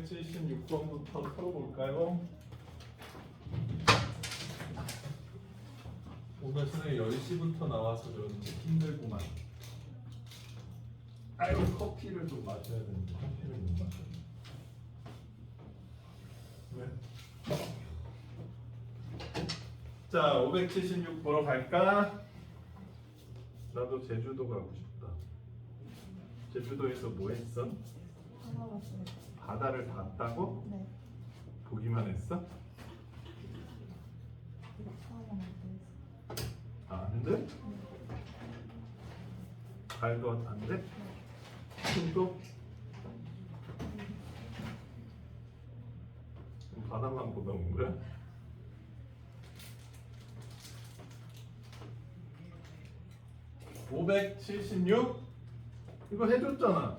576번부터 풀어볼까요? 오늘 선생님 10시부터 나와서 그런지 힘들구만. 아유, 커피를 좀 마셔야 되는데 커피를 못 마셔. 왜? 자, 576 보러 갈까? 나도 제주도 가고 싶다. 제주도에서 뭐 했어? 바다를 봤다고? 네. 보기만 했어? 안 돼? 발도 안 돼? 손도? 그럼 바다만 보다 온 거야? (576) 이거 해줬잖아.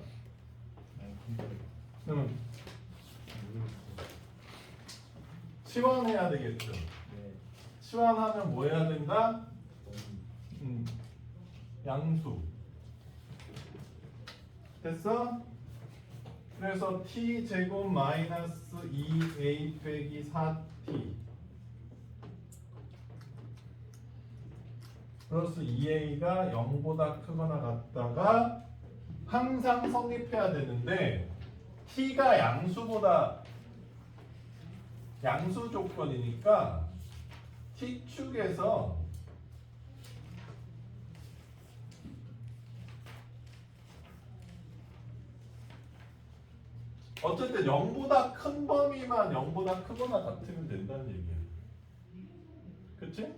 응. 치환해야 되겠죠. 치환하면 뭐 해야 된다? 양수. 됐어? 그래서 t 제곱 마이너스 2a 빼기 4t 플러스 2a가 0보다 크거나 같다가 항상 성립해야 되는데 t가 양수 조건이니까 t축에서 어쨌든 0보다 큰 범위만 0보다 크거나 같으면 된다는 얘기야. 그치?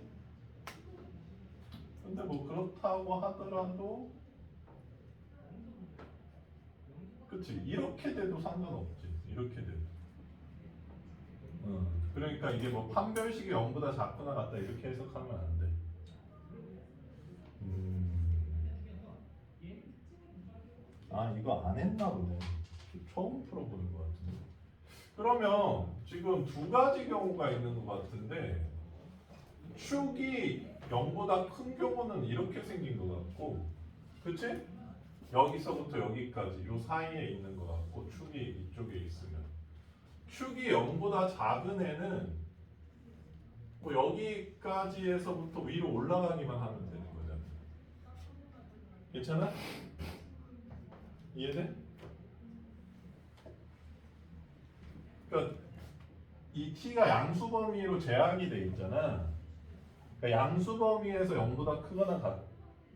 근데 뭐 그렇다고 하더라도 그치? 이렇게 돼도 상관없지. 이렇게 돼도. 그러니까 이게 뭐 판별식이 0보다 작거나 같다 이렇게 해석하면 안 돼. 아, 이거 안 했나 보네. 처음 풀어보는 것 같은데. 그러면 지금 두 가지 경우가 있는 것 같은데 축이 0보다 큰 경우는 이렇게 생긴 것 같고, 그치? 여기서부터 여기까지 요 사이에 있는 것 같고 축이 이쪽에 있으면 축이 0보다 작은 애는 뭐 여기까지에서부터 위로 올라가기만 하면 되는 거잖아. 괜찮아? 이해돼? 그러니까 이 t가 양수 범위로 제한이 돼 있잖아. 그러니까 양수 범위에서 0보다 크거나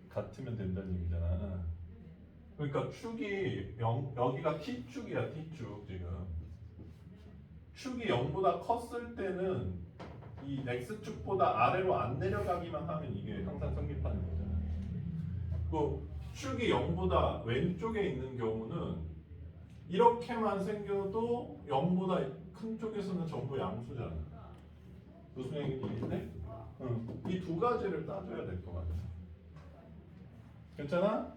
같으면 된다는 얘기잖아. 그러니까 축이 여기가 t축이야, t축 지금. 축이 0보다 컸을 때는 이 x축보다 아래로 안 내려가기만 하면 이게 항상 성립하는 거잖아. 그 축이 0보다 왼쪽에 있는 경우는 이렇게만 생겨도 0보다 큰 쪽에서는 전부 양수잖아. 무슨 얘기인지 이해돼? 응. 이 두 가지를 따져야 될 것 같아. 괜찮아?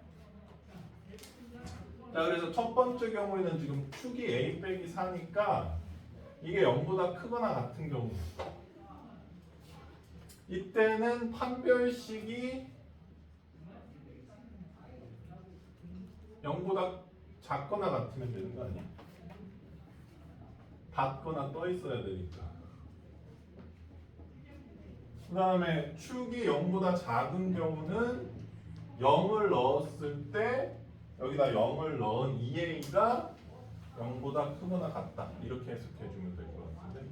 자, 그래서 첫 번째 경우에는 지금 축이 a 빼기 4니까 이게 0보다 크거나 같은 경우, 이때는 판별식이 0보다 작거나 같으면 되는 거 아니야? 닫거나 떠 있어야 되니까. 그 다음에 축이 0보다 작은 경우는 0을 넣었을 때 여기다 0을 넣은 2a가 0보다 크거나 같다. 이렇게 해석해 주면 될 것 같은데,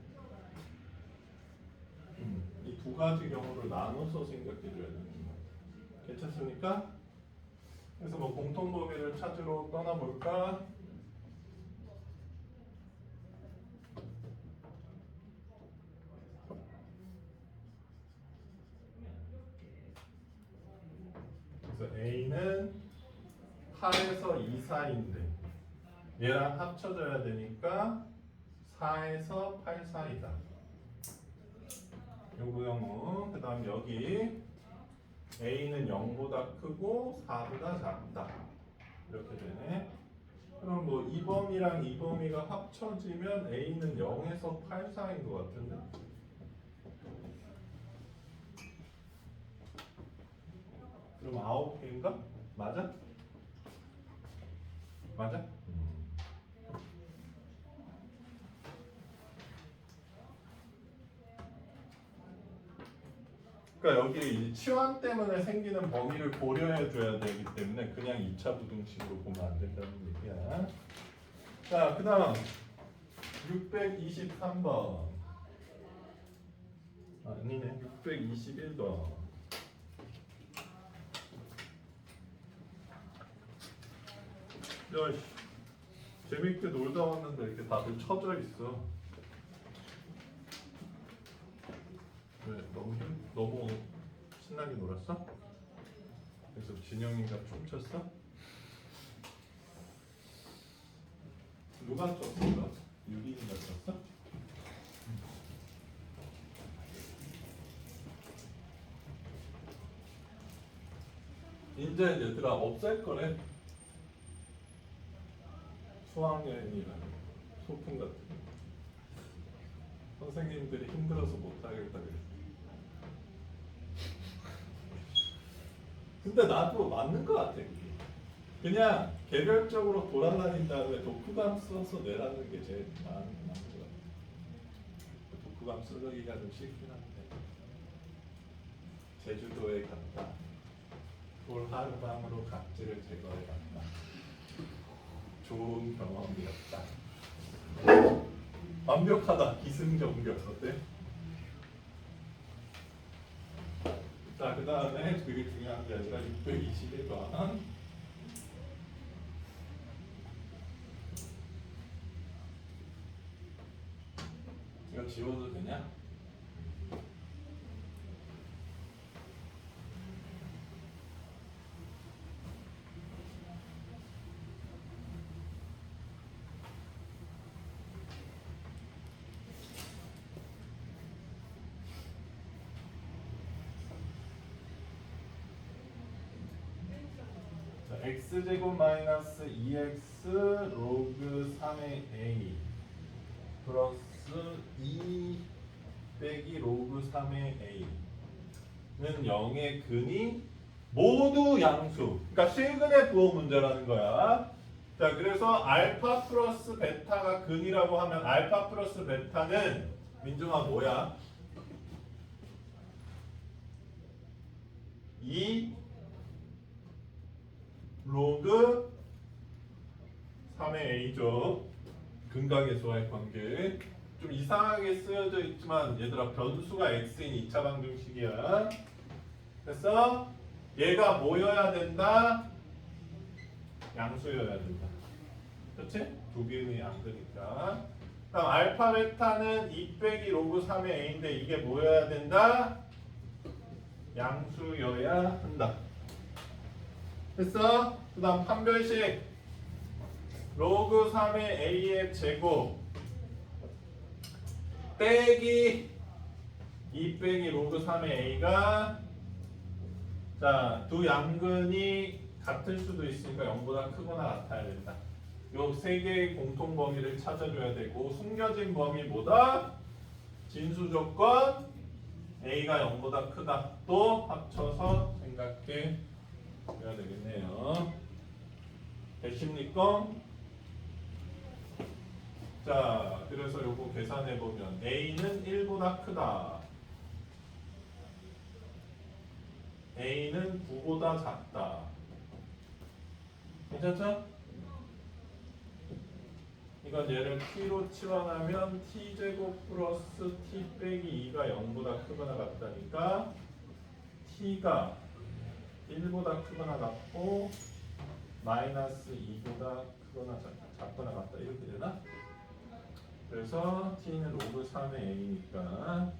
이 두 가지 경우를 나눠서 생각해 줘야 되는 거야. 괜찮습니까? 그래서 뭐 공통 범위를 찾으러 떠나볼까? 그래서 a는 8에서 2 사이인데 얘랑 합쳐져야 되니까 4에서 8 사이다. 요거 경우. 그 다음 여기 a는 0보다 크고 4보다 작다. 이렇게 되네. 그럼 뭐 이 범위랑 이 범위가 합쳐지면 a는 0에서 8 사이인 것 같은데? 그럼 9개인가? 맞아? 맞아? 그러니까 여기 이 치환 때문에 생기는 범위를 고려해 줘야 되기 때문에 그냥 2차 부등식으로 보면 안 된다는 얘기야. 자, 그다음 623번. 아니네. 621번. 야, 재밌게 놀다 왔는데 이렇게 다들 처져 있어. 왜 너무 신나게 놀았어? 그래서 진영이가 춤췄어? 누가 췄어? 유린이가 췄어? 이제 얘들아 없앨 거래. 수학여행이라는 소풍 같은 거. 선생님들이 힘들어서 못하겠다 그랬어. 근데 나도 맞는 거 같아. 그게. 그냥 개별적으로 돌아다닌 다음에 독후감 써서 내라는 게 제일 나은 거 같아. 독후감 쓰기가 좀 쉽긴 한데. 제주도에 갔다. 돌 하룻밤으로 각질을 제거해 갔다. 좋은 경험이었다. 완벽하다. 기승전결 어때? 자, 그 다음에 그게 중요한 게 아니라 621번. 이거 지워도 되냐? x제곱 마이너스 2x 로그 3의 a 플러스 2 빼기 로그 3의 a는 0의 근이 모두 양수. 그러니까 실근의 부호 문제라는 거야. 자, 그래서 알파 플러스 베타가 근이라고 하면 알파 플러스 베타는 민중아 뭐야? 2 로그 3의 a죠. 근각의수와의 관계. 좀 이상하게 쓰여져 있지만 얘들아 변수가 x인 2차 방정식이야. 그래서 얘가 뭐여야 된다? 양수여야 된다. 그렇지? 두 개의 양수니까. 그럼 알파 베타는 2 빼기 로그 3의 a인데 이게 뭐여야 된다? 양수여야 한다. 됐어? 그 다음 판별식 로그 3의 a의 제곱 빼기 2 빼기 로그 3의 a가 자, 두 양근이 같을 수도 있으니까 0보다 크거나 같아야 된다. 요 세 개의 공통 범위를 찾아줘야 되고 숨겨진 범위보다 진수 조건 a가 0보다 크다 또 합쳐서 생각해 줘야 되겠네요. 되십니까? 자, 그래서 요거 계산해 보면 a는 1보다 크다. a는 9보다 작다. 괜찮죠? 이건 얘를 t로 치환하면 t제곱 플러스 t 빼기 2가 0보다 크거나 같다니까 t가 1보다 크거나 같고 마이너스 2보다 크거나 작거나 같다 이렇게 되나? 그래서 t는 로그 3의 a니까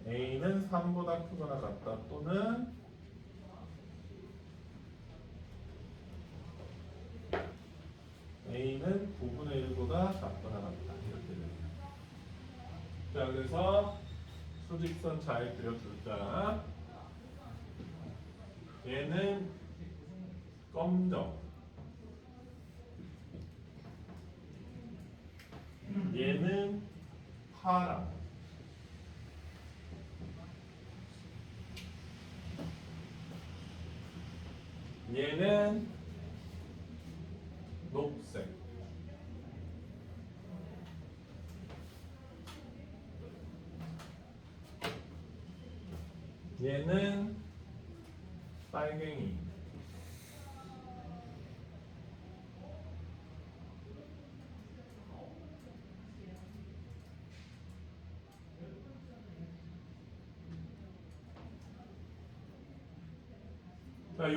a는 3보다 크거나 같다 또는 a는 9분의 1보다 작거나 같다 이렇게 됩니다. 자, 그래서 수직선 잘 그려주자. 얘는 검정, 얘는 파랑, 얘는 녹색. 얘는 빨갱이. 자,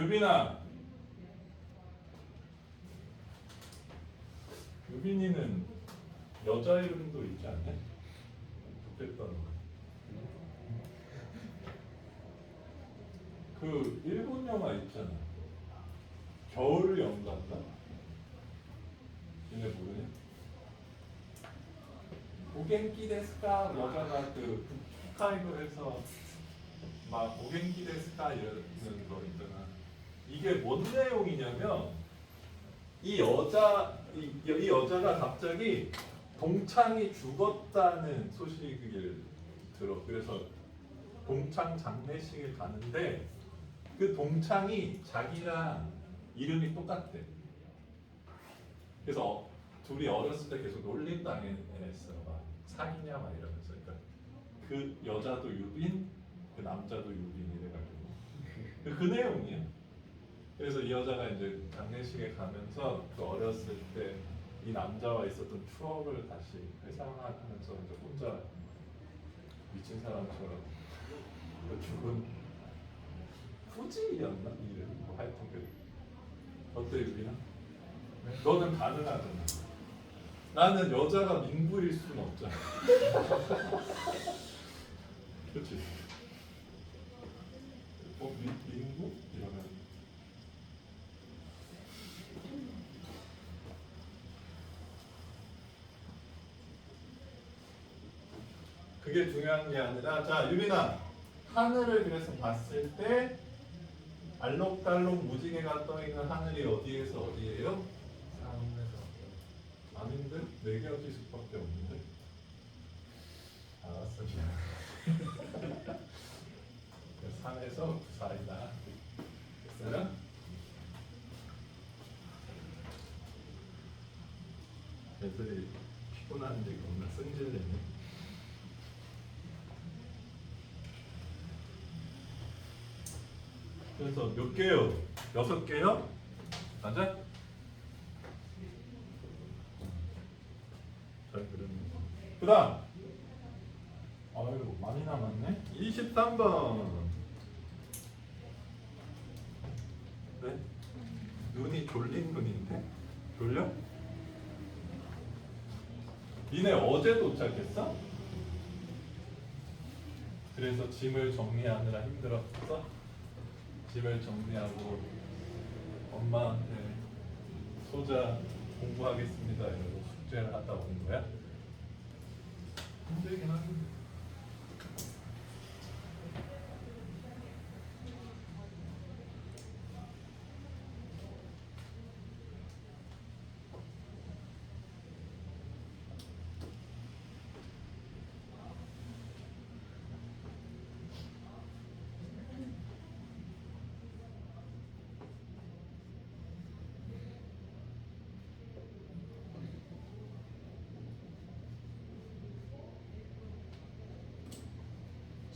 유빈이는 여자 이름도 있지 않냐? 좋겠다. 그 일본 영화 있잖아. 겨울 연가인가? 얘네 모르냐? 오겐키 데스까 여자가 그 홋카이도에서 막 오겐키 데스까 이러는 거 있잖아. 이게 뭔 내용이냐면 이 여자가 갑자기 동창이 죽었다는 소식을 들어. 그래서 동창 장례식을 가는데 그 동창이 자기랑 이름이 똑같대. 그래서 둘이 어렸을 때 계속 놀림 당했어. 막 사귀냐 막 이러면서. 그러니까 그 여자도 유빈, 그 남자도 유빈 이래가지고 그 내용이야. 그래서 이 여자가 이제 장례식에 가면서 그 어렸을 때 이 남자와 있었던 추억을 다시 회상하면서 이제 혼자 미친 사람처럼 그 죽은 후지였나 이름 뭐 하여튼 그 어때 유빈아? 너는 가능하잖아. 나는 여자가 민구일 수는 없잖아. 그렇지? 민구? 이러면 그게 중요한 게 아니라 자 유빈아 하늘을 그래서 봤을 때 알록달록 무지개가 떠있는 하늘이 어디에서 어디예요? 아닌데? 4가지 수밖에 없는데? 알았어 미안. 3에서 9사이다. 됐어요? 애들이 피곤한데 겁나 승질내네. 그래서 몇 개요? 6개요? 맞아? 잘 그렸네. 그 다음 아이고 많이 남았네. 23번. 네? 눈이 졸린 눈인데? 졸려? 니네 어제 도착했어? 그래서 짐을 정리하느라 힘들었어? 집을 정리하고 엄마한테 소자 공부하겠습니다 이러고 숙제를 하다 온 거야? 힘들긴 하겠네.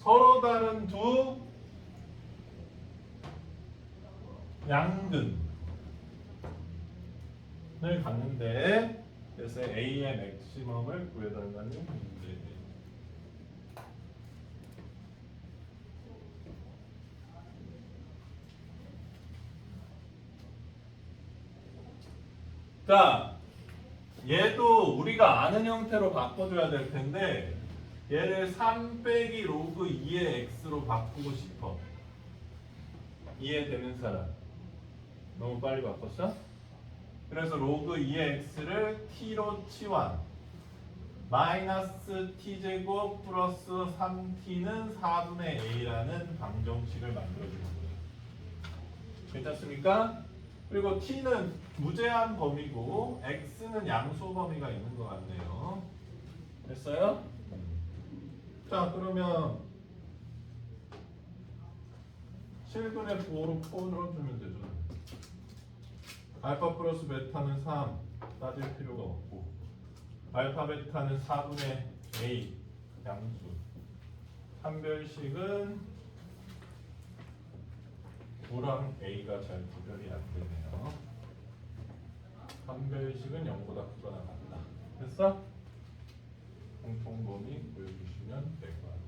서로 다른 두 양근을 갖는데 그래서 A의 맥시멈을 구해달라는 문제. 자, 얘도 우리가 아는 형태로 바꿔줘야 될 텐데 얘를 3 빼기 로그 2의 x로 바꾸고 싶어. 이해되는 사람? 너무 빨리 바꿨어? 그래서 로그 2의 x를 t로 치환 마이너스 t제곱 플러스 3t는 4분의 a라는 방정식을 만들어주는 거예요. 괜찮습니까? 그리고 t는 무제한 범위고 x는 양수 범위가 있는 것 같네요. 됐어요? 자 그러면 실근의 부호로 풀어주면 되죠. 알파 플러스 베타는 3 따질 필요가 없고 알파 베타는 4분의 a 양수. 판별식은 9랑 A가 잘 구별이 안 되네요. 판별식은 0보다 크거나 같다. 됐어? 공통범위 보여주시면 될 것 같아요.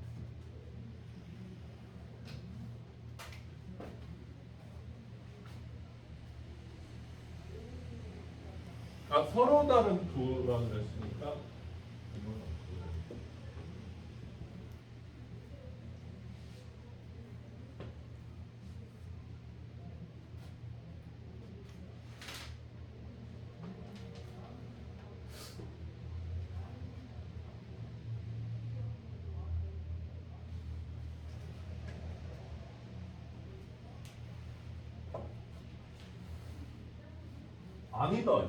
아, 서로 다른 두라 그랬으니까 이건 없고요. 아니다 이거.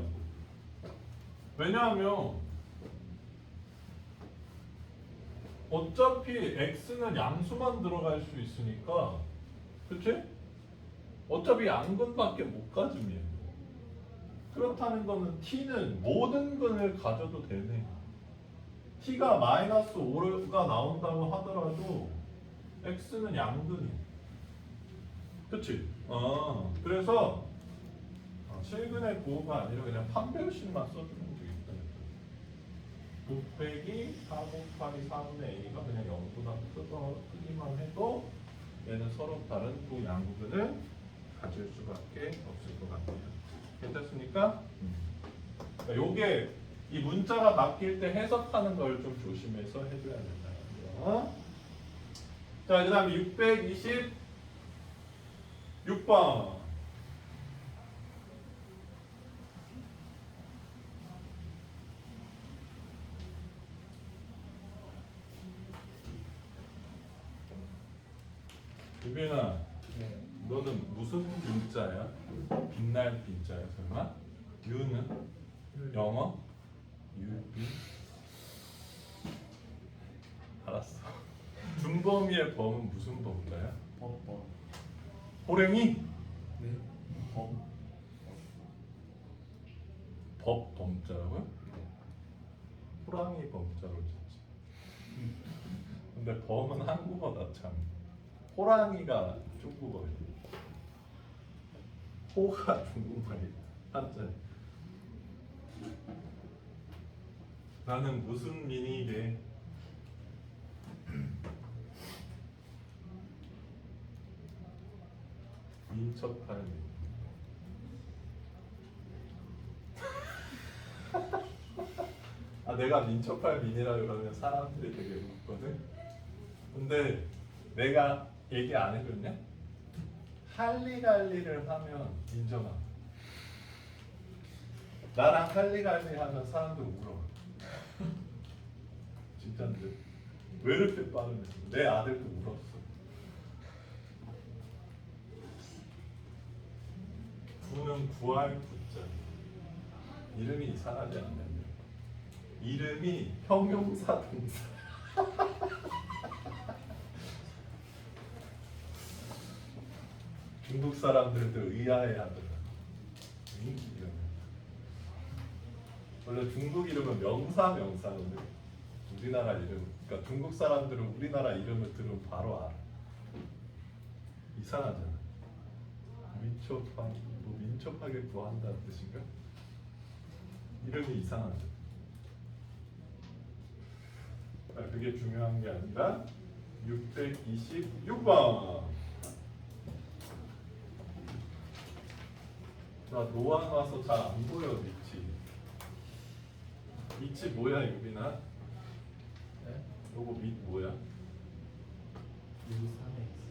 왜냐하면 어차피 x는 양수만 들어갈 수 있으니까, 그치? 어차피 양근밖에 못 가지면 그렇다는 거는 t는 모든 근을 가져도 되네. t가 마이너스 5가 나온다고 하더라도 x는 양근이. 그치? 그래서 실근의 부호가 아니라 그냥 판별식만 써주면 되겠다. 9 빼기 4 곱하기 4분의 a가 그냥 0보다 크기만 해도 얘는 서로 다른 두 양근을 가질 수밖에 없을 것 같아요. 괜찮습니까? 그러니까 요게 이 문자가 바뀔 때 해석하는 걸 좀 조심해서 해줘야 된다. 자, 그 다음에 626번. 유빈아, 네. 너는 무슨 빈자야? 빛날 빈자야 설마? 유는? 영어? 유빈? 알았어. 준범이의 범은 무슨 범자야? 법. 호랭이? 네. 법. 법 범자라고요? 호랑이 범자로 짓지. 근데 범은 한국어다 참. 호랑이가 중국어예요. 호가 중국말이야. 한자. 나는 무슨 민이래? 민첩할 민. 아, 내가 민첩할 민이라 그러면 사람들이 되게 웃거든. 근데 내가 얘기 안 해줬냐? 할리갈리를 하면 인정함. 나랑 할리갈리 하면 사람들 울어. 진짜인데 왜 이렇게 빠르냐? 내 아들도 울었어. 구는 구할 구자. 이름이 이상하지 않냐? 이름이 형용사 동사. 중국 사람들도 의아해하더라. 이름. 원래 중국 이름은 명사거든. 우리나라 이름. 그러니까 중국 사람들은 우리나라 이름을 들으면 바로 알아. 이상하잖아. 민첩하게 구한다는 뜻인가? 이름이 이상하죠. 그게 중요한 게 아니라 626번. 나 노안 와서 잘 안 보여 밑이. 밑이 뭐야 유빈아? 네. 요거 밑 뭐야? 6, 3에 있어요.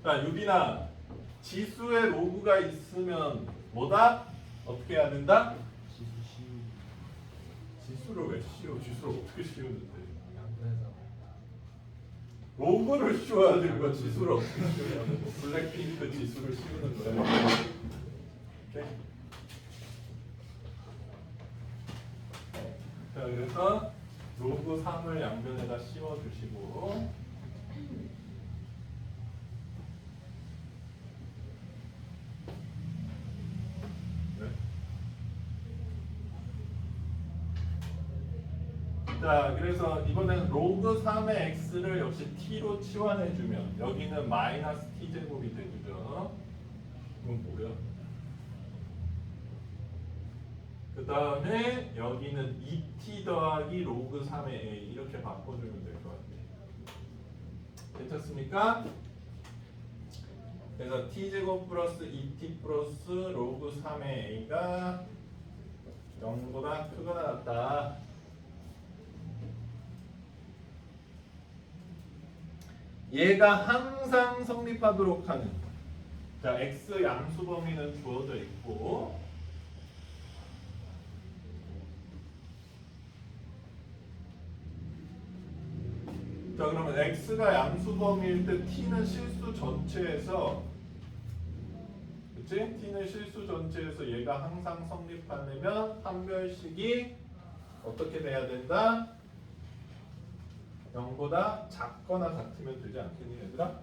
자 유빈아, 지수에 로그가 있으면 뭐다? 어떻게 해야 된다? 지수 씌우기. 지수를 왜 씌워? 지수를 어떻게 씌우는데? 양분해서. 로그를 씌워야 되는 거야. 지수를 어떻게 씌우냐? 뭐 블랙핑크 지수를 씌우는 거야. 오케이? 자, 그래서 로그 3을 양변에다 씌워주시고, 네? 자, 그래서 이번엔 로그 3의 x를 역시 t로 치환해주면 여기는 마이너스 t 제곱이 되죠. 이건 뭐야? 그 다음에 여기는 2t 더하기 로그 3의 a 이렇게 바꿔주면 될 것 같아요. 괜찮습니까? 그래서 t제곱 플러스 2t 플러스 로그 3의 a가 0보다 크거나 같다. 얘가 항상 성립하도록 하는, 자, x 양수 범위는 주어져 있고, 자, 그러면 x가 양수 범위일 때 t는 실수 전체에서, 그치? t는 실수 전체에서 얘가 항상 성립하려면 판별식이 어떻게 돼야 된다? 0보다 작거나 같으면 되지 않겠니, 얘들아?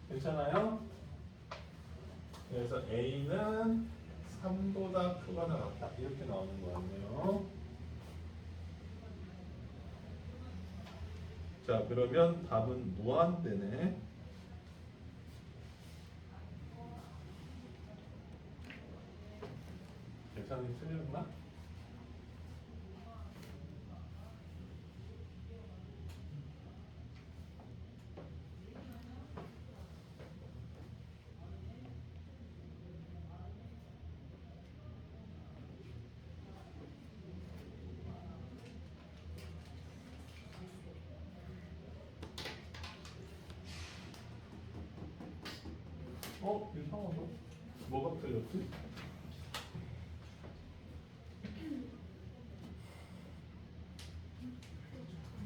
괜찮아요? 그래서 a는 3보다 크거나 같다 이렇게 나오는 거 같네요. 자, 그러면 답은 무한대네. 계산이 틀렸나? 이상하다. 뭐가 틀렸지?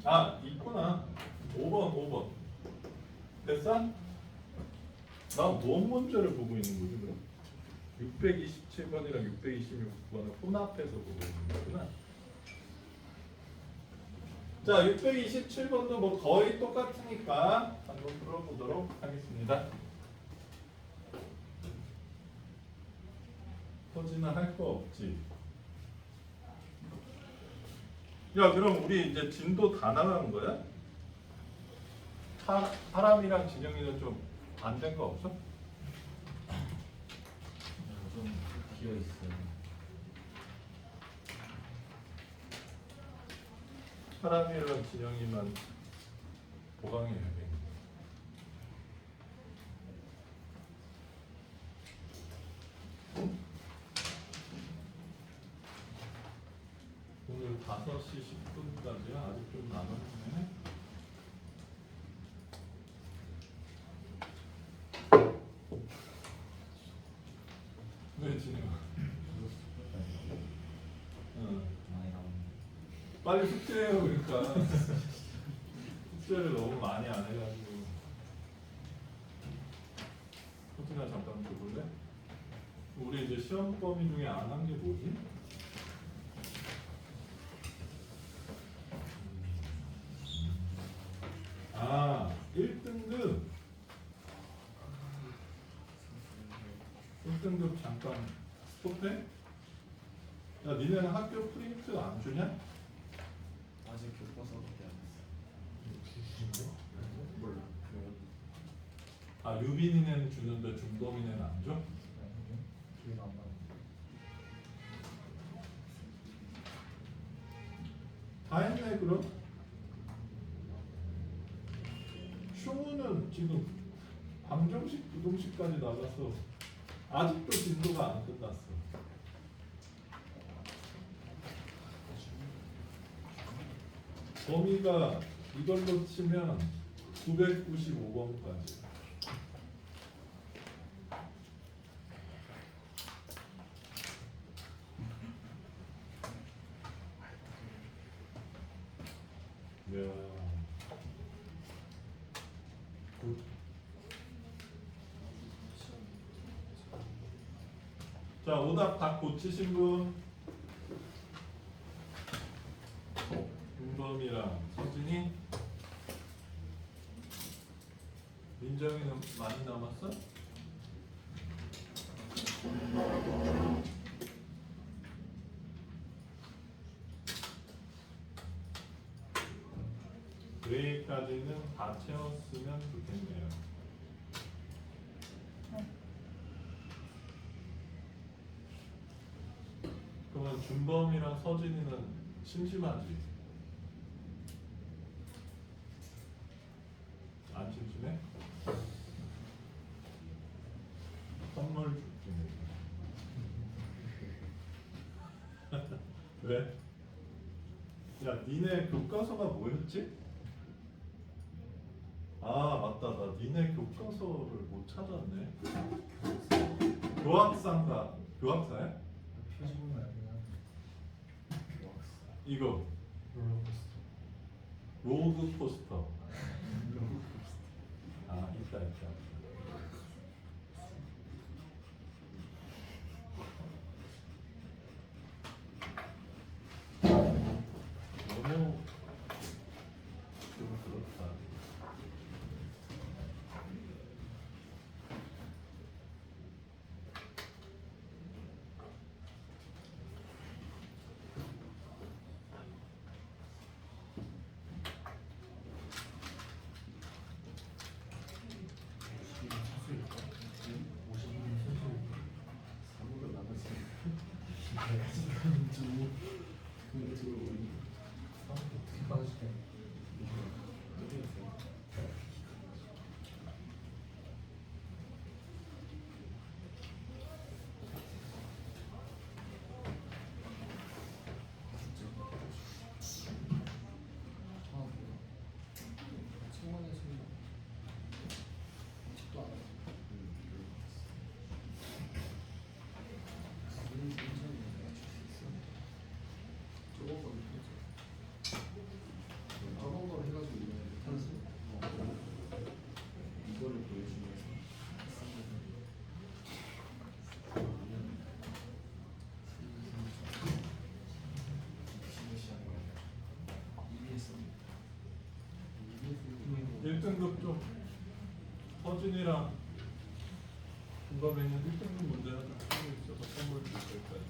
아, 있구나. 5번. 됐어? 나 뭔 문제를 보고 있는 거지, 그럼? 627번이랑 626번을 혼합해서 보고 있는 거구나. 자, 627번도 뭐 거의 똑같으니까 한번 풀어보도록 하겠습니다. 터지나 할 거 없지. 야, 그럼 우리 이제 진도 다 나가는 거야? 사람이랑 진영이는 좀 안 된 거 없어? 좀 비어 있어요. 사람이랑 진영이만 보강해야 돼. 오늘 5시 10분까지야. 아직 좀 남았네. 왜 진영아? 응. 많이 나오네. 빨리 숙제해요. 그러니까 숙제를 너무 많이 안 해가지고. 호진아 잠깐 줘볼래? 우리 이제 시험 범위 중에 안 한 게 뭐지? 아, 1등급. 1등급 잠깐 스톱해? 야, 니네는 학교 프린트 안 주냐? 아직 교과서밖에 안 했어요. 몰라. 아, 유빈이는 주는데 준범이는 안 줘? 기회가 안 나요. 다 했네 그럼? 슈우는 지금 방정식, 부동식까지 나가서 아직도 진도가 안 끝났어. 범위가 이걸로 치면 995번까지. 이야. 굿. 자, 오답 다 고치신 분? 윤범이랑 서진이? 민정이는 많이 남았어? 여기까지는 다 채웠으면 좋겠네요. 그러면 준범이랑 서진이는 심심하지? 안 심심해? 선물 줄게. 왜? 야, 니네 교과서가 뭐였지? 아, 맞다. 나 니네 교과서를 못 찾았네. 교학상가. 교학사야? 표지본 아니야. 이거. 로드 코스터. 아, 있다, 있다. 너무 좀 그렇다. 일등급 좀 서진이랑 중간에 있는 1등급 문제 하나 하고 있어서 선물 줄 거니까.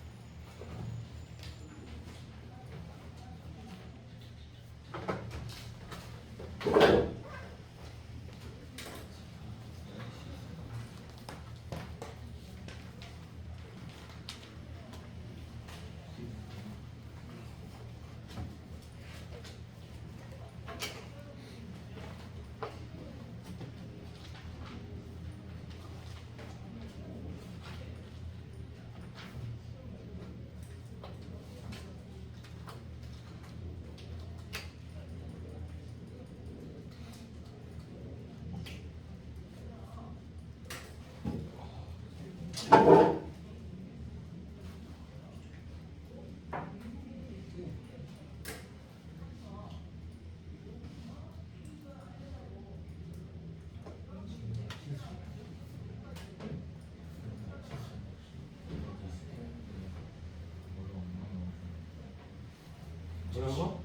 뭐라고?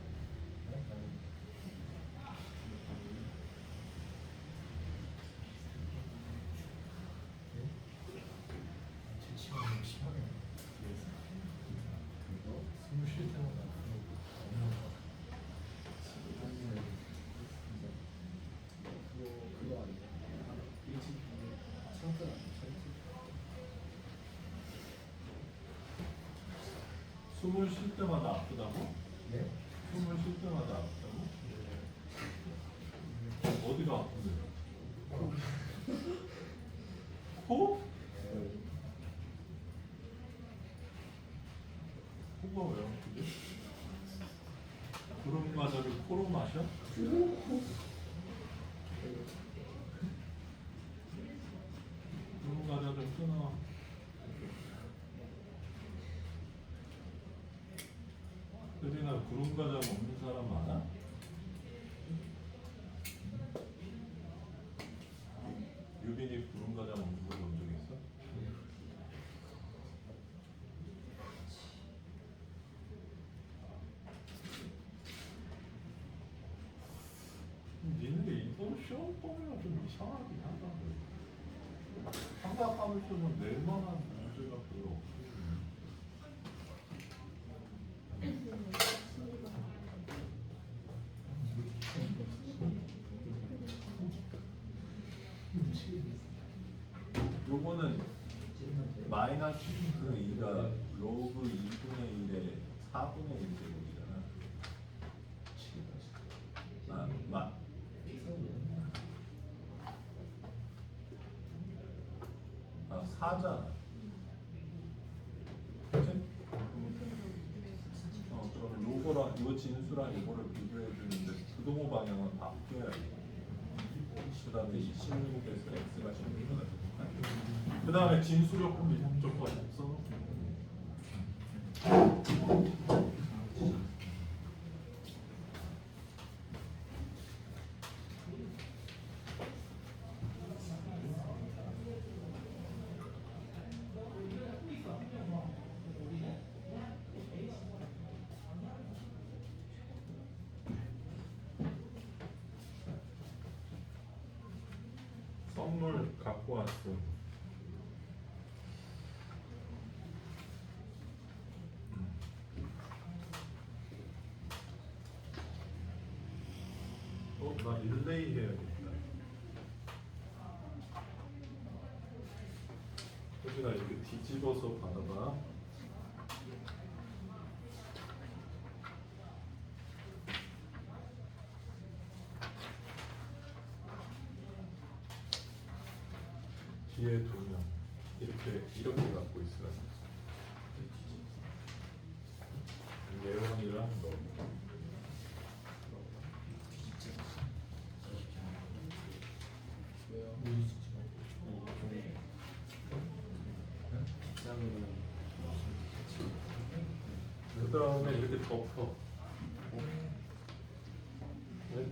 숨을 쉴 때마다 아프다고? 네? 숨을 쉴 때마다 아프다고? 어디가 아픈데? 코? 코가 왜 아프지? 구름 과자를 코로 마셔? 구름 과자 좀 끊어. 혜진아, 구름 과자 먹는 사람 많아? 유빈이 구름 과자 먹는 거 본 적 있어? 니네 이번 시험 보면 좀 이상하긴 하다. 생각하면서는 낼 만한 문제가 별로 없어. 이거는 마이너스 2가 로그 2분의 1에 4분의 1 제곱이잖아. 아 4잖아. 그치? 그럼 요거랑 요 진수랑 이거를 비교해 주는데 부동호 방향은 바뀌어야 돼. 그 다음에 16에서 x가 16가 되니까. 그 다음에 진수력분비 조건 써놓고. 선물 갖고 왔어. 나 릴레이 해야겠다. 호진아 이렇게 뒤집어서 받아봐. 뒤에 2명 이렇게 갖고 있으라. 예원이랑 너. 그 다음에 이렇게 덮어. 네?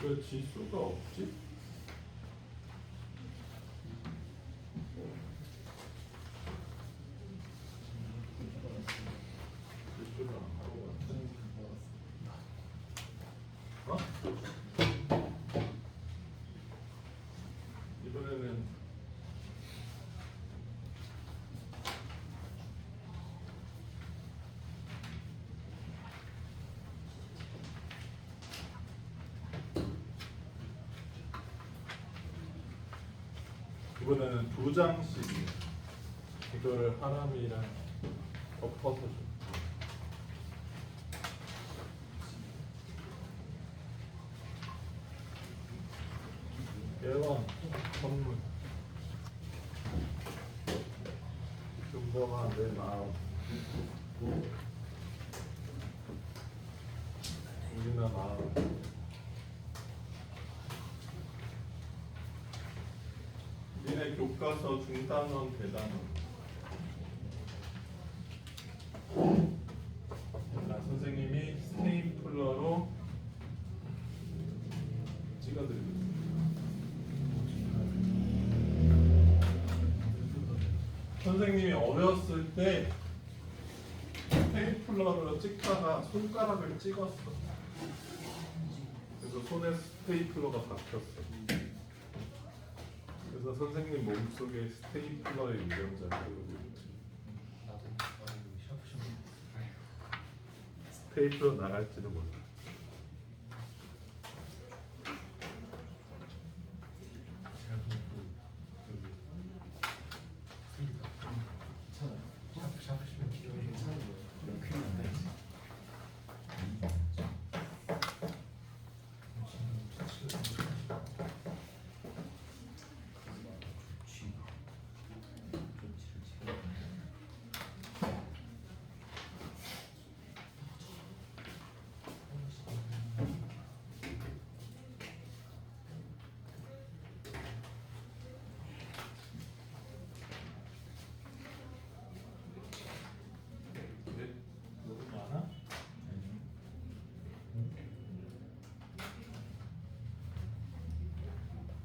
왜 지수가 없지? 지수를 안 하고 왔어. 어? 이번에는 이번에는 2장씩 이거를 하람이랑 덮어서 줘. 예원 선물. 준범아 내 마음. 우리나 마음. 니네 교과서 중단원 대단원. 자, 선생님이 스테이플러로 찍어드리겠습니다. 선생님이 어렸을 때 스테이플러로 찍다가 손가락을 찍었어. 그래서 손에 스테이플러가 박혔어. 그래서 선생님 몸속에 스테이플러의 유전자를 흐르고 있지. 스테이플러 나갈지도 몰라.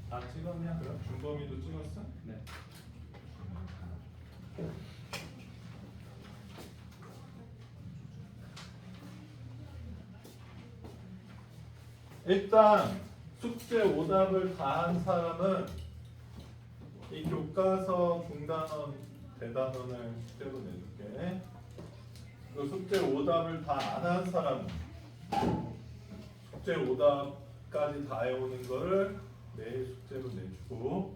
다 찍었냐? 그럼 준범이도 찍었어? 네. 일단 숙제 오답을 다 한 사람은 이 교과서 중단원 대단원을 숙제로 내줄게. 그 숙제 오답을 다 안 한 사람은 숙제 오답까지 다 해오는 거를 내일 숙제로 내주고,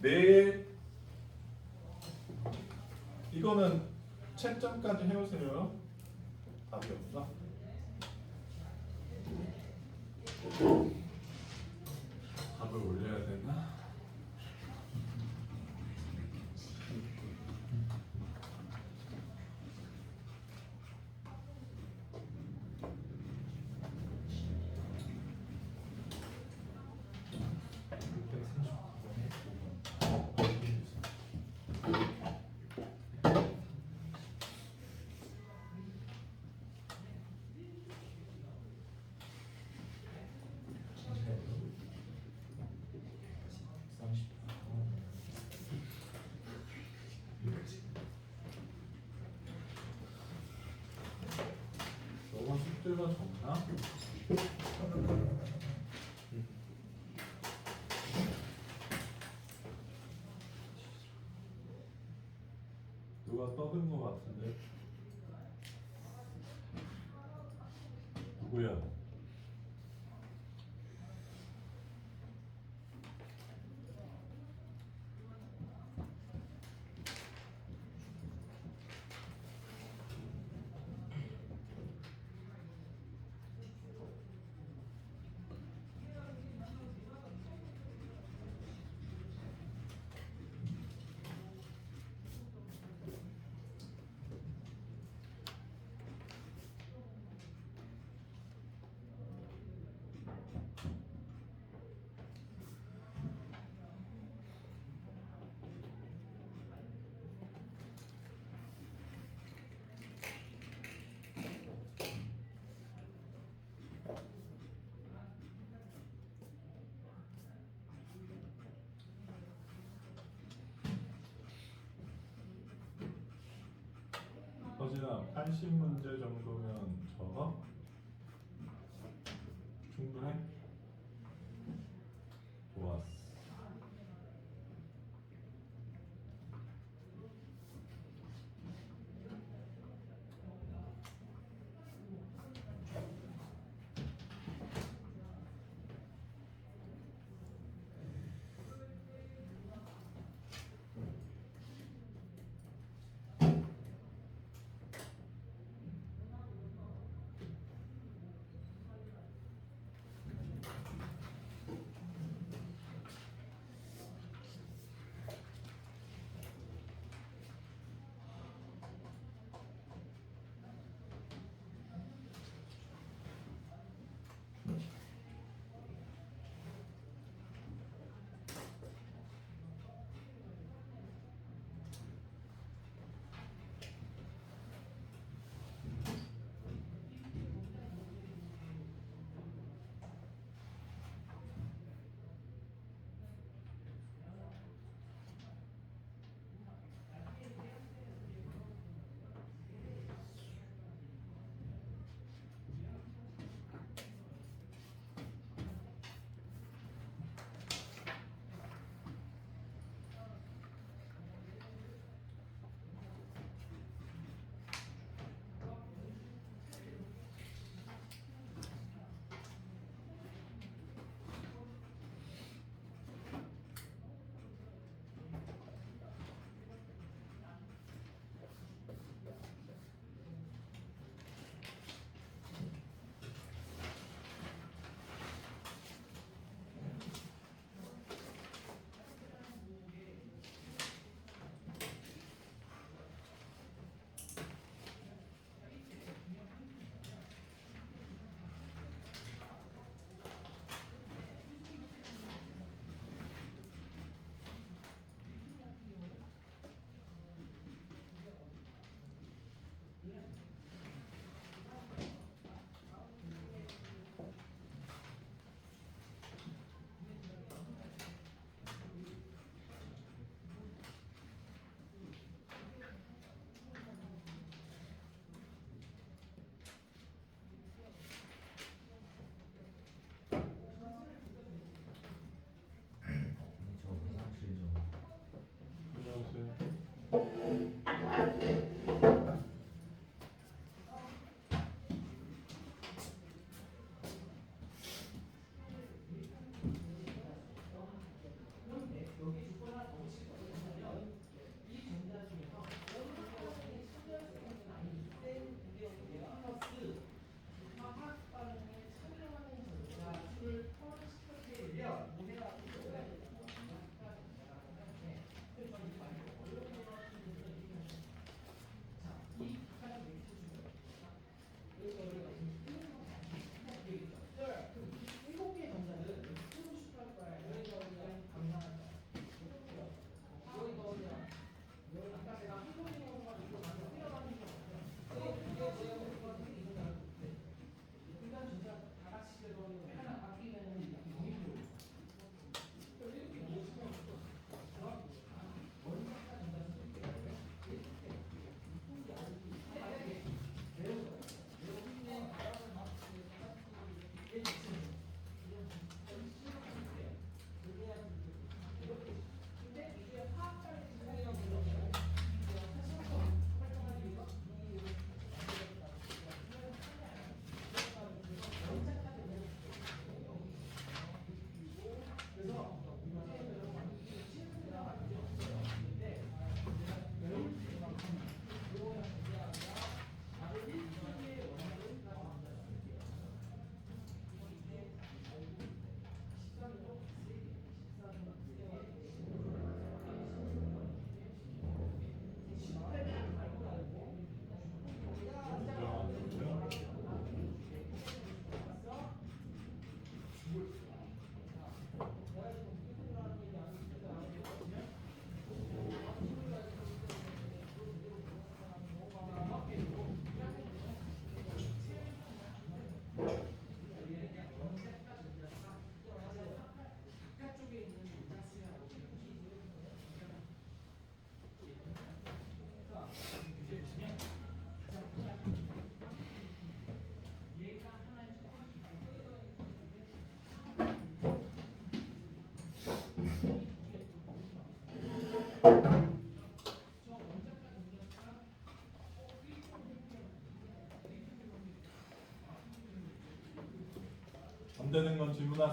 내일 이거는 채점까지 해오세요. 답이 없어? 답을 올려야 되나? 너가 숙제가 적나? 누가 떠든 거 같은데? 누구야? 서진아, 80문제 정도면 적어? 충분해? 좋았어.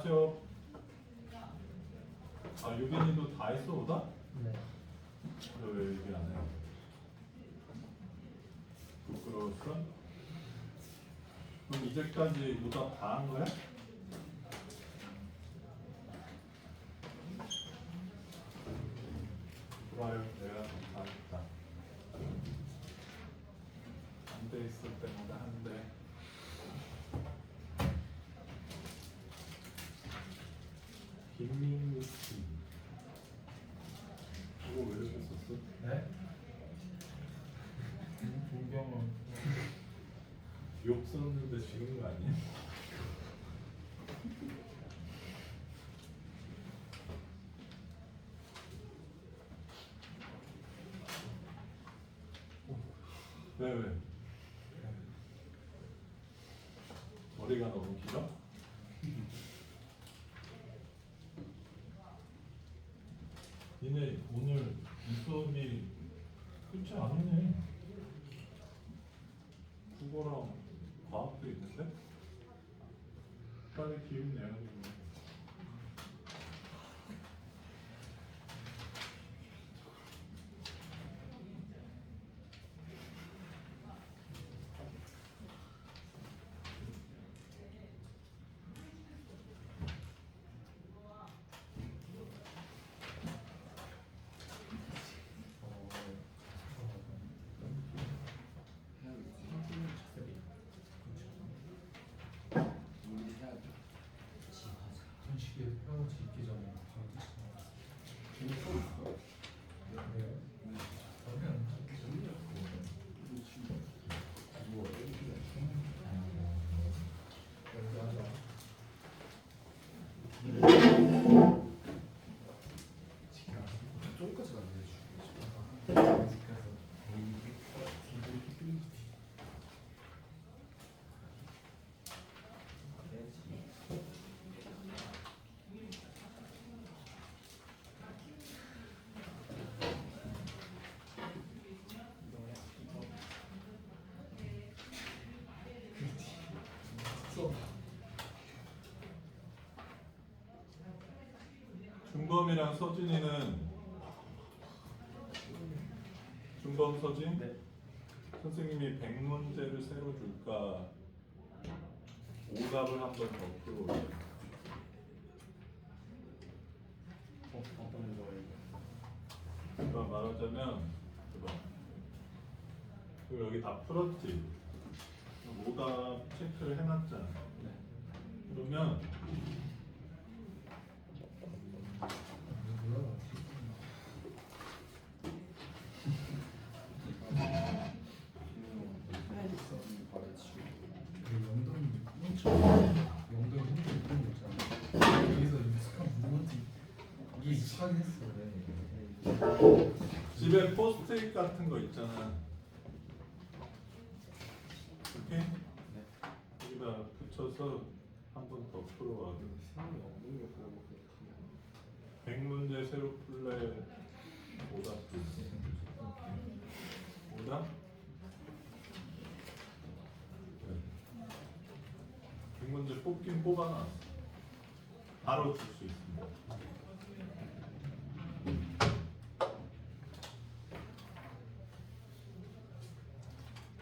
안녕하세요. 아 유빈이도 다 했어 오다? 네. 왜 얘기 안 해? 부끄러웠어? 그럼 이제까지 오다 다 한 거야? 좋아요. 내가 다 했다. 안 돼 있을 때마다 한대. 김민우 씨. 이거 왜 이렇게 썼어? 네? 동경은 욕 썼는데 지는 거 아니야? 왜? 머리가 너무 길어? 니네 오늘 이 수업이 끝이 아니네. 국어랑 과학도 있는데? 빨리 기운 내야지. 전식에 헤어지 있기 전에 바로 드시나요? 네. 그러면 연기하자. 저기까지 갔네. 준범이랑 서진이는 준범 서진? 네. 선생님이 100문제를 새로 줄까 오답을 한 번 더 풀어볼게요. 어떤 거예요? 그러니까 말하자면 그거 그리고 여기 다 풀었지? 오답 체크를 해놨잖아. 네. 그러면 영동이 힘들게 그런 거 있잖아. 여기서 익숙한 문문지 이게 익숙하긴 했어. 네. 집에 포스트잇 같은 거 있잖아. 이렇게 여기다 붙여서 한 번 더 풀어봐. 100문제 새로 풀래 오답도 있어. 오답? 100문제 뽑긴 뽑아놨어. 바로 줄 수 있습니다.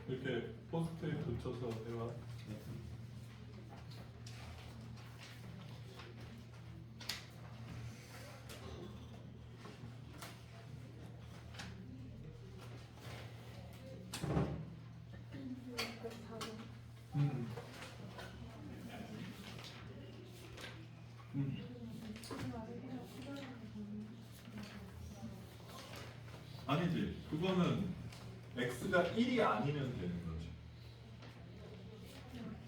이렇게 포스트잇 붙여서 해봐. 아니지. 그거는 x가 1이 아니면 되는 거지.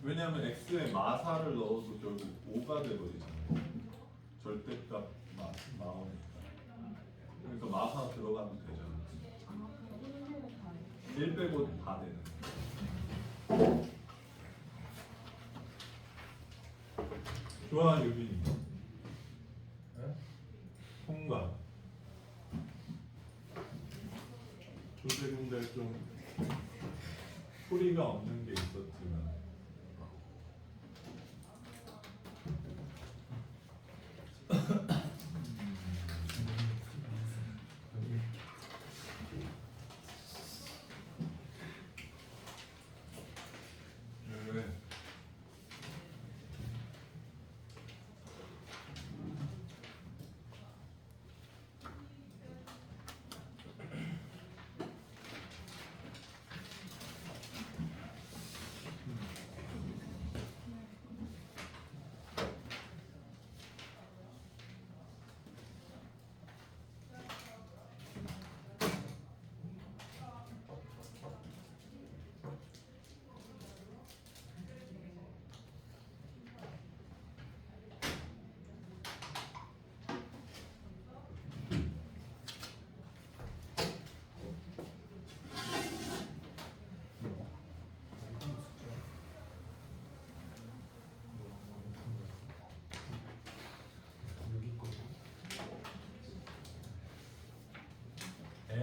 왜냐하면 x에 마사를 넣어도 결국 5가 돼버리잖아. 절대값 나오니까. 그러니까 마사 들어가면 되잖아. 1 빼고 다 되는 거야. 좋아 유빈이. 네? 통과. 두세 군데 좀 소리가 없는 게 있었지만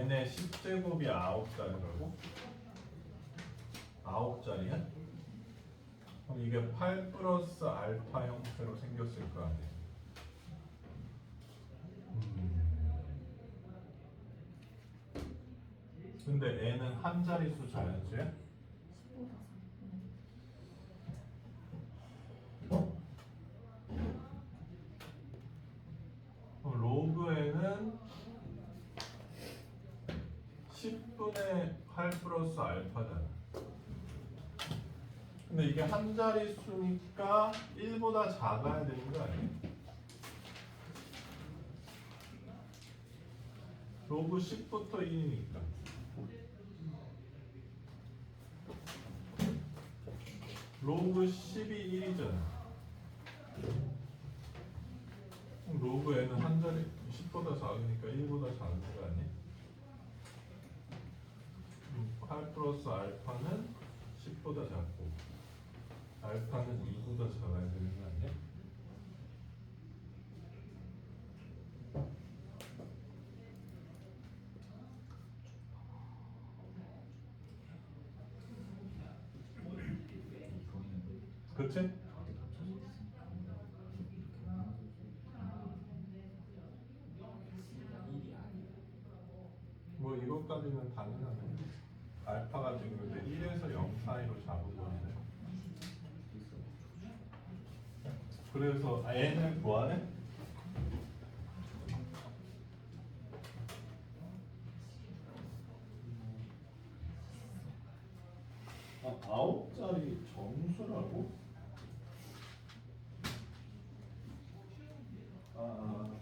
n의 10제곱이 9자리라고? 9자리야? 그럼 이게 8 플러스 알파 형태로 생겼을 거 아니야? 근데 n은 한 자릿수 자연수야? 10보다 그럼 로그 n은 10분의 8 플러스 알파잖아. 근데 이게 한 자릿수니까 1보다 작아야 되는 거 아니야? 로그 10부터 1이니까. 로그 10이 1이잖아. 로그 n은 한 자리 10보다 작으니까 1보다 작은 거 아니야? 8 플러스 알파는 10보다 작고 알파는 2보다 작아야 되는 거 아니야? 그치? 뭐 이것까지는 당연하네. 알파가 지금 근데 1에서 0 사이로 잡은 건데. 그래서 n을 구하래? 아, 9자리 정수라고? 아.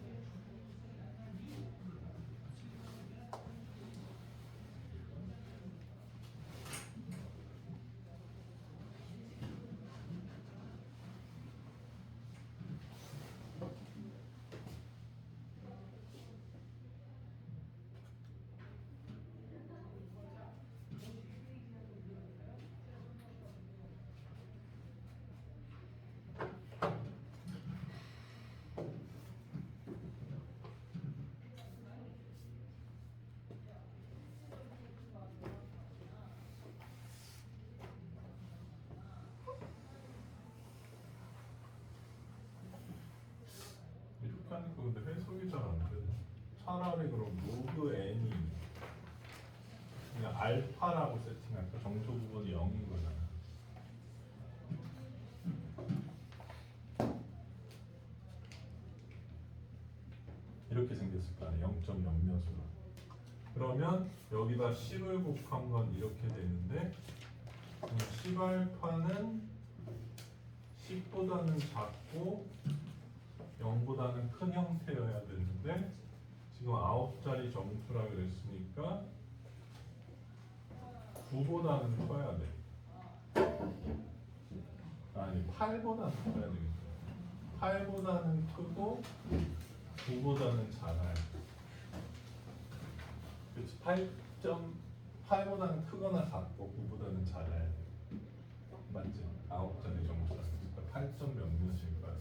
이렇게 하니까 근데 해석이 잘 안 되네. 차라리 그럼 로그 n이 그냥 알파라고 세팅할까? 정수 부분이 0인 거잖아. 이렇게 생겼을 거 아니야. 0점 몇몇으로. 그러면 여기다 10을 곱한 건 이렇게 되는데 10알파는 10보다는 작고 0보다는 큰 형태여야 되는데 지금 9자리 정수라 그랬으니까 9보다는 커야 돼. 아니 8보다는 커야 되겠다. 8보다는 크고 9보다는 작아야 돼. 그렇지. 8.8보다는 크거나 작고 9보다는 작아야 돼. 맞지? 9자리 정수라 그러니까 8점 몇몇일 거야.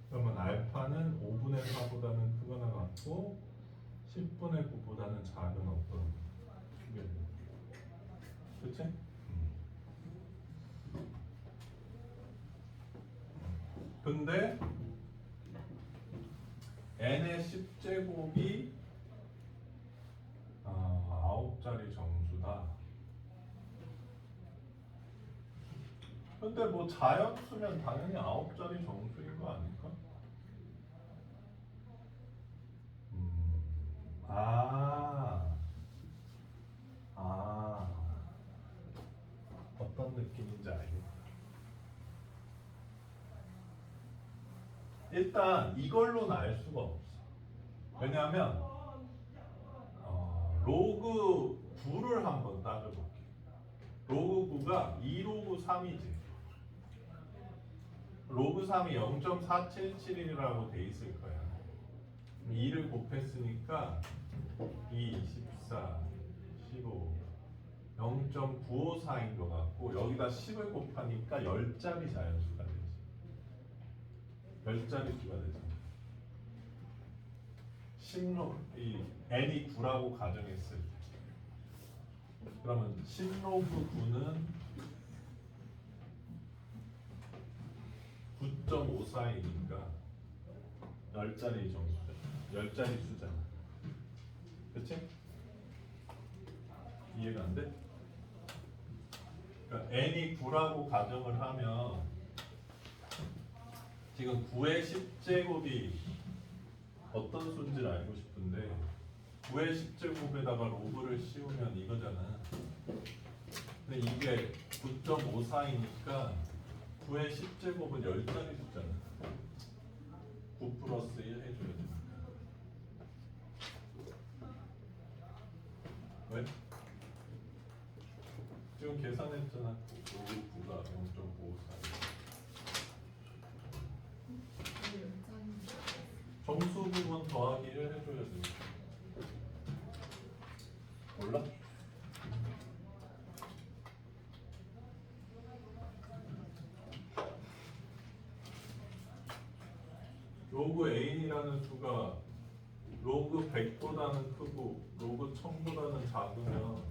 그러면 알파는 5분의 4보다는 크거나 같고 10분의 9보다는 작은 어떤 크게 그치? 근데 n의 10제곱이 9자리 정수다. 근데 뭐 자연수면 당연히 9자리 정수인 거 아닐까? 어떤 느낌인지 알겠다. 일단 이걸로는 알 수가 없어. 왜냐하면 로그 9를 한번 따져볼게. 로그 9가 2로그 3이지. 로그 3이 0.477이라고 돼 있을 거야. 2를 곱했으니까 2, 14, 15, 0.954인 것 같고 여기다 10을 곱하니까 10자리 자연수가 되지. 10자리 수가 되잖아. 이 n이 9라고 가정했을 때 그러면 10로그 9는 9.54이니까 10자리 정도죠. 10자리 수잖아. 그치? 이해가 안 돼? 그러니까 n이 9라고 가정을 하면 지금 9의 10제곱이 어떤 수인지를 알고 싶은데 9의 10제곱에다가 로그를 씌우면 이거잖아. 근데 이게 9.54이니까 9의 10제곱은 10자리 숫자잖아. 9 플러스 1 해줘야 돼. 왜? 지금 계산했잖아. 로그 9가 0.54. 정수 부분 더하기 1 해줘야 돼. 몰라? 로그 A라는 수가 로그 100보다는 크고 로그 1000보다는 작으면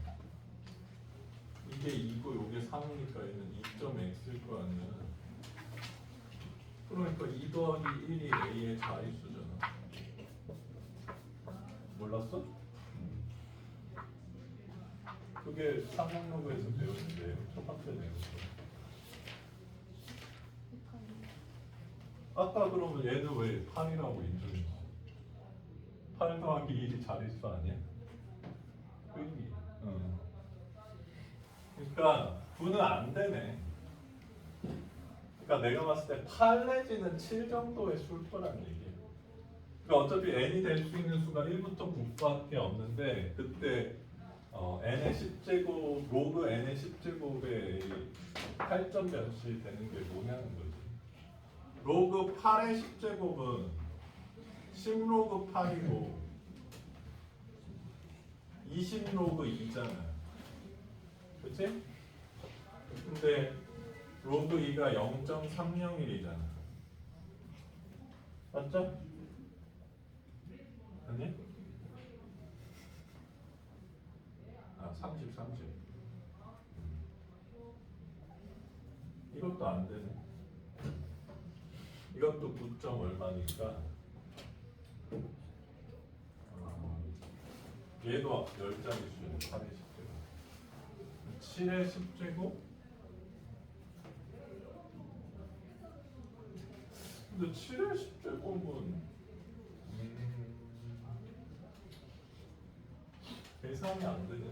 이게 2고 이게 3이니까 얘는 2.x일 거 아니야. 그러니까 2 더하기 1이 A의 자릿수잖아. 몰랐어? 그게 삼각로그에서 배웠는데 첫 번째 내용. 아까 그러면 얘는 왜 8이라고 인정했어? 8 더하기 1이 자릿수 아니야? 그지? 응. 그러니까 9는 안 되네. 그러니까 내가 봤을 때 8 내지는 7 정도의 수일 거란 얘기야. 그러니까 어차피 n이 될 수 있는 수가 1부터 9밖에 없는데 그때 n의 10제곱 로그 n의 10제곱에 8점 몇이 되는 게 뭐냐는 거지. 로그 8의 10제곱은 10로그 8이고 20로그 2잖아. 그치? 근데 로그 2가 0.301이잖아. 맞죠? 아니? 아, 30. 이것도 안 되네. 이것도 9점 얼마니까 얘도 10자리 수준 8의 10제곱 7의 10제곱 근데 7의 10제곱은 계산이 안 되네.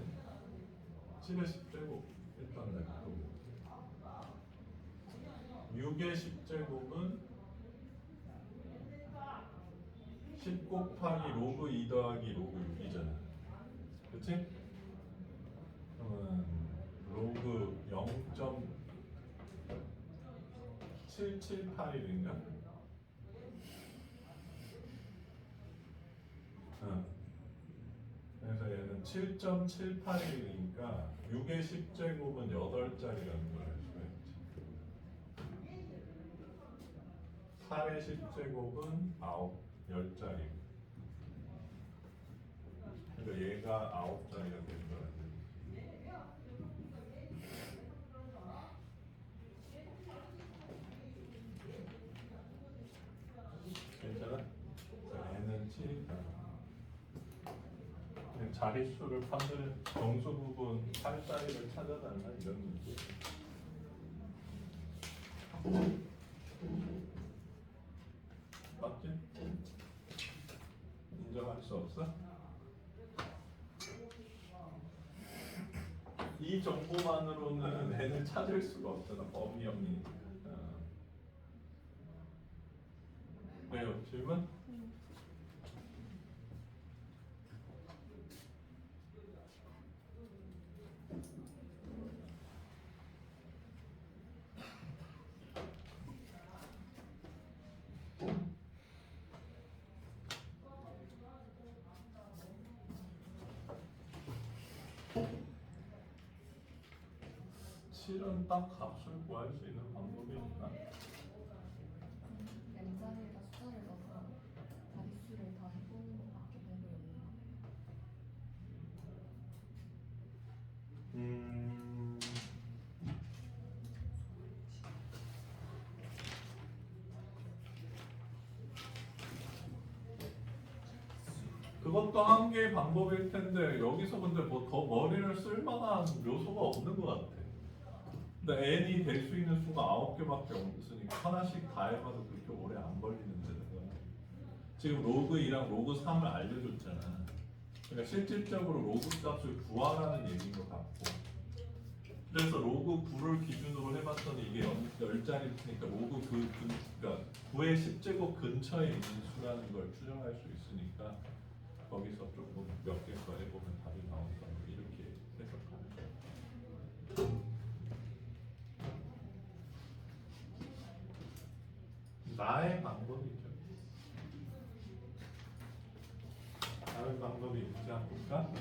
7의 10제곱 일단 냈고 6의 10제곱은 10 곱하기 로그 2 더하기 로그 6이잖아. 그치? 그러면 로그 0.7781인가? 그래서 얘는 7.781이니까 6의 10제곱은 8자리라는 걸 알 수가 있지. 8의 10제곱은 10자리. 그러니까 얘가 9자리가 된 거야. 괜찮아? 자, 얘는 7이다. 자릿수를 판단해 정수 부분 8자리를 찾아달라 이런 문제. 맞지? 인정할 수 없어? 이 정보만으로는 n을 찾을 수가 없잖아. 범위 없으니까. 왜요? 질문? 실은 딱 값을 구할 수 있는 방법이 있나? n자리에다 숫자를 넣어서 자릿수를 다 해보는 것밖에 그것도 한 개의 방법일 텐데 여기서 근데 뭐 더 머리를 쓸 만한 요소가 없는 것 같아. 근데 n이 될 수 있는 수가 9개밖에 없으니까 하나씩 다 해봐도 그렇게 오래 안 걸리는 데는 거야. 지금 로그 2랑 로그 3을 알려줬잖아. 그러니까 실질적으로 로그 값을 구하라는 얘기인 것 같고. 그래서 로그 9를 기준으로 해봤더니 이게 10자리니까 로그 그러니까 9의 10제곱 근처에 있는 수라는 걸 추정할 수 있으니까 거기서 조금 몇 개 더 해보면 답이 나온다. 이렇게 해석하는 거야. 나의 방법이죠. 다른 방법이 있지 않을까?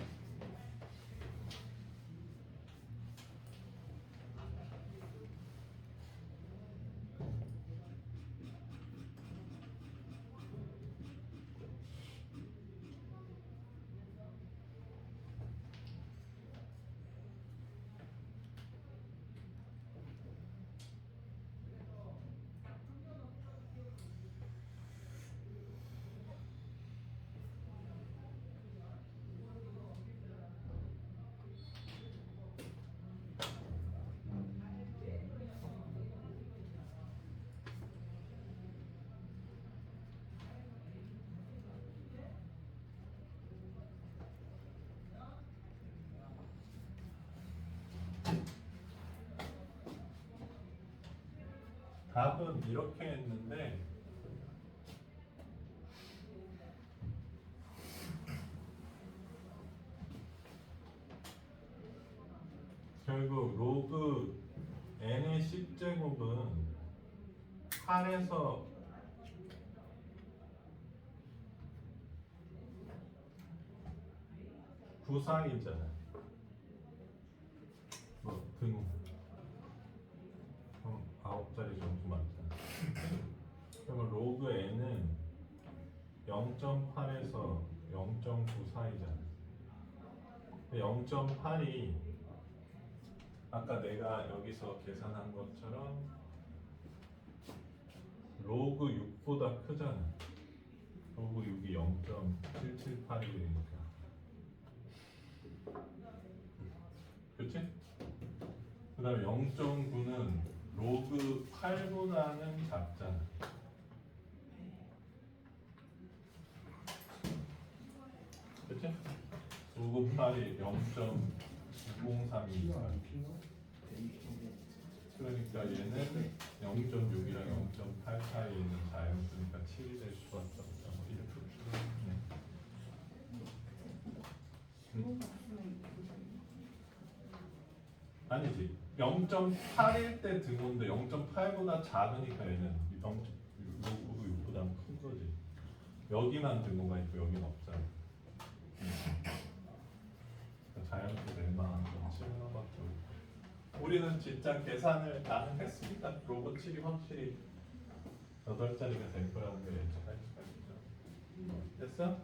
답은 이렇게 했는데 결국 로그 n의 10제곱은 8에서 9 사이잖아. 뭐 등호. 9자리 정수 맞잖아. 그러면 로그 n은 0.8에서 0.9 사이잖아. 0.8이 아까 내가 여기서 계산한 것처럼 로그 6보다 크잖아. 로그 6이 0.778이니까. 그치? 그 다음에 0.9는 로그 8보다는 작잖아. 그치? 로그 8이 0.903이니까. 그러니까 얘는 0.6이랑 0.8 사이에 있는 자연수니까 7이 될 수밖에 없다. 뭐 이렇게 아니지. 0.8일 때 등호인데 0.8보다 작으니까 얘는 0.6보다 큰 거지. 여기만 등호가 있고 여기는 없잖아. 자연수 될 만한 건 7만밖에 없고. 우리는 진짜 계산을 나는 했으니까 로봇 7이 확실히 8자리가 될 거라는 걸 예측할 수가 있죠. 됐어?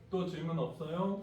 또 질문 없어요?